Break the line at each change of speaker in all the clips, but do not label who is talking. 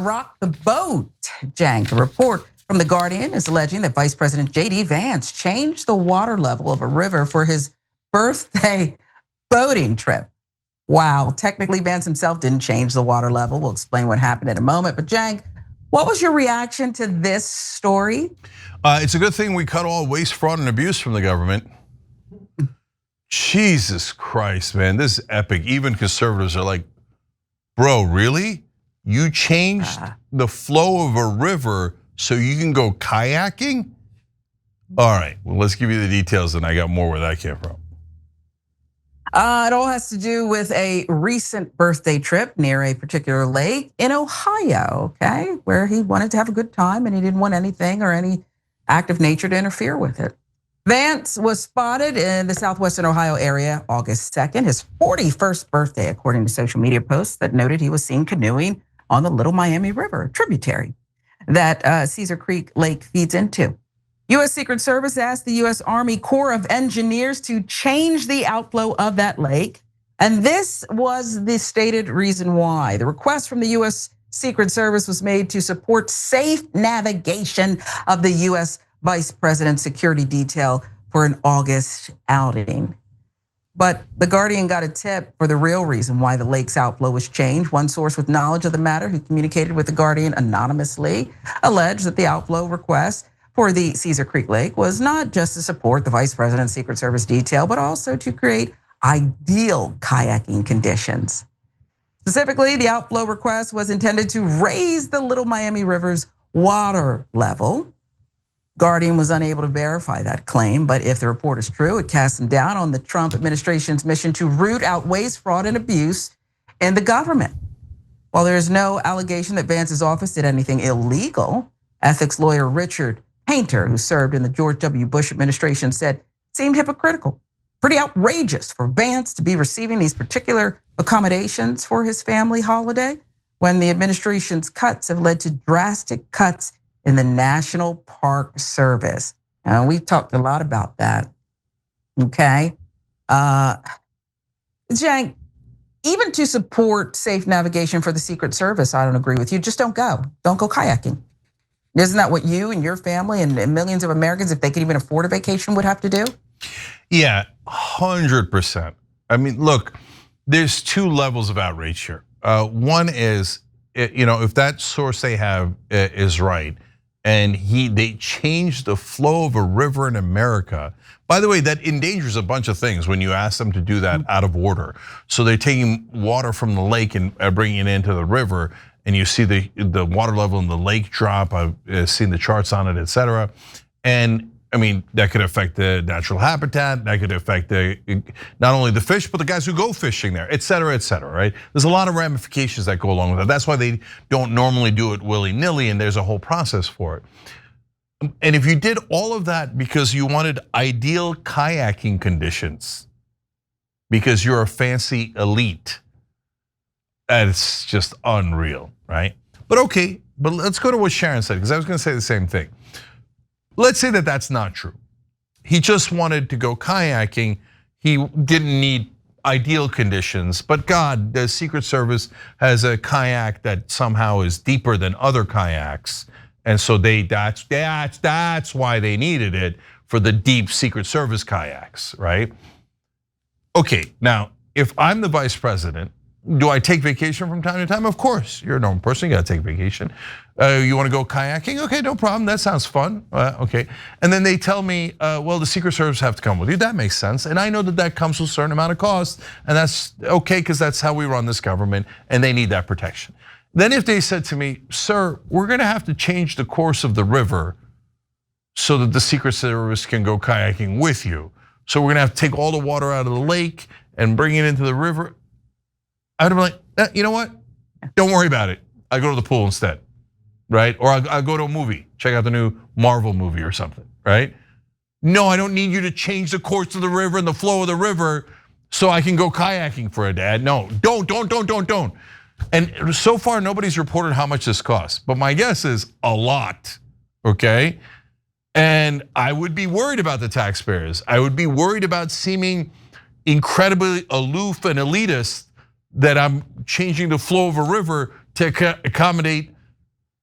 rock the boat. Jank, a report from The Guardian is alleging that Vice President J.D. Vance changed the water level of a river for his birthday boating trip. Wow, technically Vance himself didn't change the water level. We'll explain what happened in a moment. But Jank, what was your reaction to this story?
It's a good thing we cut all waste, fraud, and abuse from the government. Jesus Christ, man, this is epic. Even conservatives are like, bro, really? You changed the flow of a river so you can go kayaking? All right, well, let's give you the details, and I got more where that came from.
It all has to do with a recent birthday trip near a particular lake in Ohio, okay, where he wanted to have a good time and he didn't want anything or any act of nature to interfere with it. Vance was spotted in the southwestern Ohio area August 2nd, his 41st birthday, according to social media posts that noted he was seen canoeing on the Little Miami River, a tributary that Cedar Creek Lake feeds into. U.S. Secret Service asked the U.S. Army Corps of Engineers to change the outflow of that lake. And this was the stated reason why. The request from the U.S. Secret Service was made to support safe navigation of the U.S. Vice President's security detail for an August outing. But The Guardian got a tip for the real reason why the lake's outflow was changed. One source with knowledge of the matter who communicated with The Guardian anonymously alleged that the outflow request for the Cedar Creek Lake was not just to support the Vice President's Secret Service detail, but also to create ideal kayaking conditions. Specifically, the outflow request was intended to raise the Little Miami River's water level. Guardian was unable to verify that claim, but if the report is true, it casts them down on the Trump administration's mission to root out waste, fraud, and abuse in the government. While there is no allegation that Vance's office did anything illegal, ethics lawyer Richard Painter, who served in the George W. Bush administration, said it seemed hypocritical, pretty outrageous for Vance to be receiving these particular accommodations for his family holiday when the administration's cuts have led to drastic cuts in the National Park Service. And we've talked a lot about that, okay? Jank, even to support safe navigation for the Secret Service, I don't agree with you. Just don't go kayaking. Isn't that what you and your family and millions of Americans, if they could even afford a vacation, would have to do?
Yeah, 100%. I mean, look, there's two levels of outrage here. One is, if that source they have is right, and they changed the flow of a river in America. By the way, that endangers a bunch of things when you ask them to do that out of order. So they're taking water from the lake and bringing it into the river, and you see the water level in the lake drop. I've seen the charts on it, et cetera. And I mean, that could affect the natural habitat, that could affect not only the fish, but the guys who go fishing there, et cetera, right? There's a lot of ramifications that go along with that. That's why they don't normally do it willy-nilly, and there's a whole process for it. And if you did all of that because you wanted ideal kayaking conditions, because you're a fancy elite, that's just unreal, right? But okay, but let's go to what Sharon said, because I was gonna say the same thing. Let's say that that's not true. He just wanted to go kayaking. He didn't need ideal conditions, but God, the Secret Service has a kayak that somehow is deeper than other kayaks. And so that's why they needed it, for the deep Secret Service kayaks, right? Okay, now, if I'm the vice president, do I take vacation from time to time? Of course, you're a normal person, you gotta take vacation. You wanna go kayaking? Okay, no problem, that sounds fun, okay. And then they tell me, well, the Secret Service have to come with you. That makes sense, and I know that comes with a certain amount of cost, and that's okay, because that's how we run this government, and they need that protection. Then if they said to me, sir, we're gonna have to change the course of the river so that the Secret Service can go kayaking with you. So we're gonna have to take all the water out of the lake and bring it into the river. I'd be like, you know what? Don't worry about it. I go to the pool instead, right? Or I'll go to a movie, check out the new Marvel movie or something, right? No, I don't need you to change the course of the river and the flow of the river so I can go kayaking for a dad. No, don't. And so far, nobody's reported how much this costs, but my guess is a lot, okay? And I would be worried about the taxpayers. I would be worried about seeming incredibly aloof and elitist, that I'm changing the flow of a river to accommodate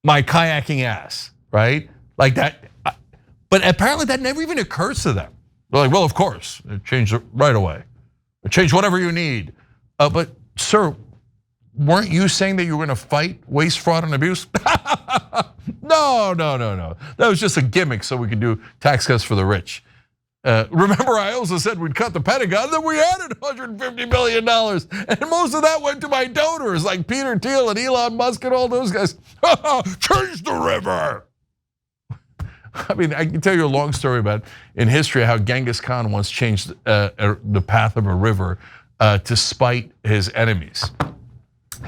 my kayaking ass, right? Like that. But apparently that never even occurs to them. They're like, well, of course, change it right away. Change whatever you need. But sir, weren't you saying that you were going to fight waste, fraud, and abuse? No. That was just a gimmick so we could do tax cuts for the rich. Remember, I also said we'd cut the Pentagon, then we added $150 billion. And most of that went to my donors like Peter Thiel and Elon Musk and all those guys. Change the river. I mean, I can tell you a long story about in history how Genghis Khan once changed the path of a river to spite his enemies.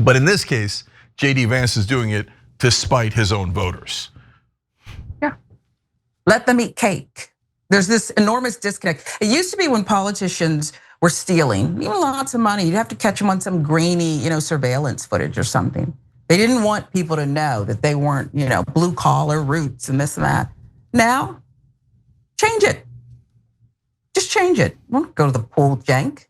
But in this case, JD Vance is doing it to spite his own voters.
Yeah, let them eat cake. There's this enormous disconnect. It used to be when politicians were stealing, even lots of money, you'd have to catch them on some grainy, surveillance footage or something. They didn't want people to know that they weren't, blue collar roots and this and that. Now, change it. Just change it. We won't go to the pool, jank.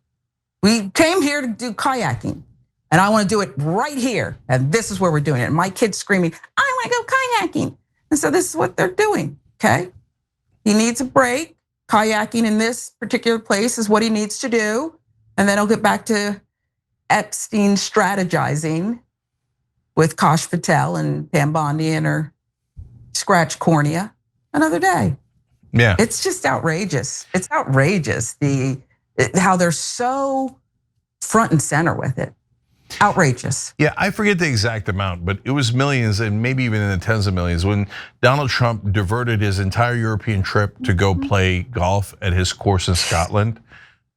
We came here to do kayaking, and I want to do it right here, and this is where we're doing it. And my kid's screaming, I want to go kayaking. And so this is what they're doing, okay? He needs a break. Kayaking in this particular place is what he needs to do. And then he'll get back to Epstein strategizing with Kosh Patel and Pam Bondi and her scratch cornea another day.
Yeah.
It's just outrageous. It's outrageous how they're so front and center with it. Outrageous.
Yeah, I forget the exact amount, but it was millions and maybe even in the tens of millions when Donald Trump diverted his entire European trip to go play golf at his course in Scotland,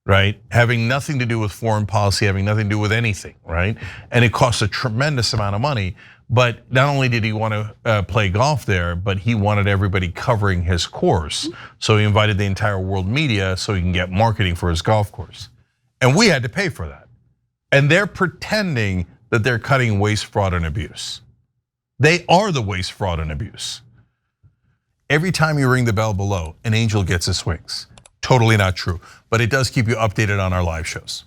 right? Having nothing to do with foreign policy, having nothing to do with anything, right? And it cost a tremendous amount of money. But not only did he want to play golf there, but he wanted everybody covering his course. So he invited the entire world media so he can get marketing for his golf course. And we had to pay for that. And they're pretending that they're cutting waste, fraud, and abuse. They are the waste, fraud, and abuse. Every time you ring the bell below, an angel gets his wings. Totally not true, but it does keep you updated on our live shows.